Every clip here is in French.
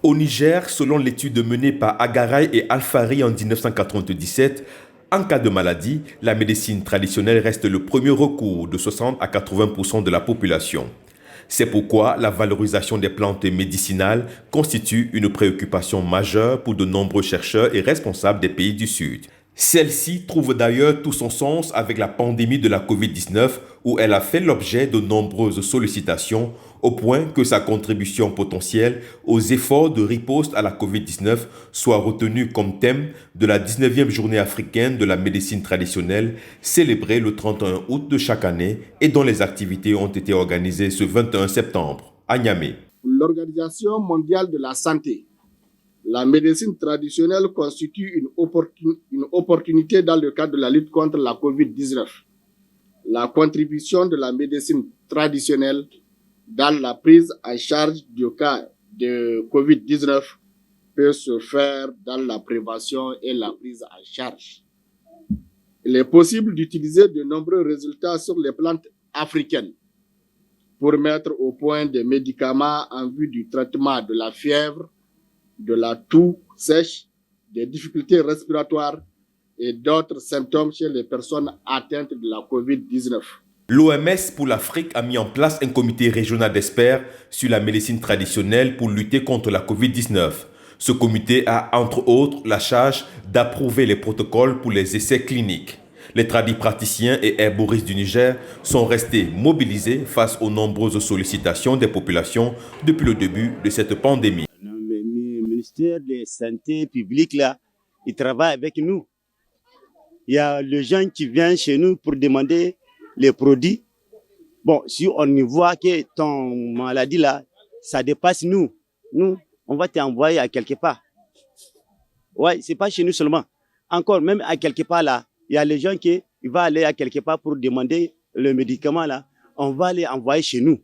Au Niger, selon l'étude menée par Agaray et Alfari en 1997, en cas de maladie, la médecine traditionnelle reste le premier recours de 60 à 80% de la population. C'est pourquoi la valorisation des plantes médicinales constitue une préoccupation majeure pour de nombreux chercheurs et responsables des pays du Sud. Celle-ci trouve d'ailleurs tout son sens avec la pandémie de la Covid-19 où elle a fait l'objet de nombreuses sollicitations au point que sa contribution potentielle aux efforts de riposte à la Covid-19 soit retenue comme thème de la 19e journée africaine de la médecine traditionnelle célébrée le 31 août de chaque année et dont les activités ont été organisées ce 21 septembre à Niamey. L'Organisation mondiale de la santé, la médecine traditionnelle constitue une opportunité dans le cadre de la lutte contre la COVID-19. La contribution de la médecine traditionnelle dans la prise en charge du cas de COVID-19 peut se faire dans la prévention et la prise en charge. Il est possible d'utiliser de nombreux résultats sur les plantes africaines pour mettre au point des médicaments en vue du traitement de la fièvre, de la toux sèche, des difficultés respiratoires et d'autres symptômes chez les personnes atteintes de la COVID-19. L'OMS pour l'Afrique a mis en place un comité régional d'experts sur la médecine traditionnelle pour lutter contre la COVID-19. Ce comité a, entre autres, la charge d'approuver les protocoles pour les essais cliniques. Les praticiens et herboristes du Niger sont restés mobilisés face aux nombreuses sollicitations des populations depuis le début de cette pandémie. Le ministère de la Santé publique, là, il travaille avec nous. Il y a les gens qui viennent chez nous pour demander les produits. Bon, si on y voit que ton maladie, là, ça dépasse nous, on va t'envoyer à quelque part. Ouais, c'est pas chez nous seulement. Encore, même à quelque part, là, il y a les gens qui vont aller à quelque part pour demander le médicament, là. On va les envoyer chez nous.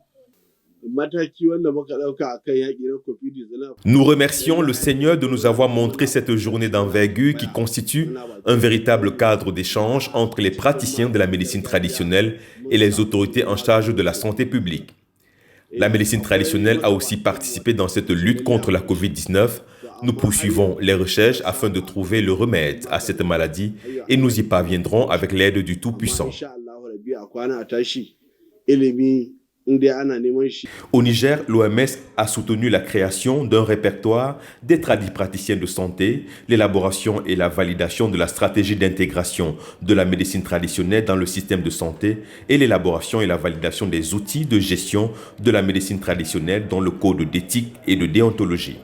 Nous remercions le Seigneur de nous avoir montré cette journée d'envergure qui constitue un véritable cadre d'échange entre les praticiens de la médecine traditionnelle et les autorités en charge de la santé publique. La médecine traditionnelle a aussi participé dans cette lutte contre la COVID-19. Nous poursuivons les recherches afin de trouver le remède à cette maladie et nous y parviendrons avec l'aide du Tout-Puissant. Au Niger, l'OMS a soutenu la création d'un répertoire des praticiens de santé, l'élaboration et la validation de la stratégie d'intégration de la médecine traditionnelle dans le système de santé et l'élaboration et la validation des outils de gestion de la médecine traditionnelle dans le code d'éthique et de déontologie.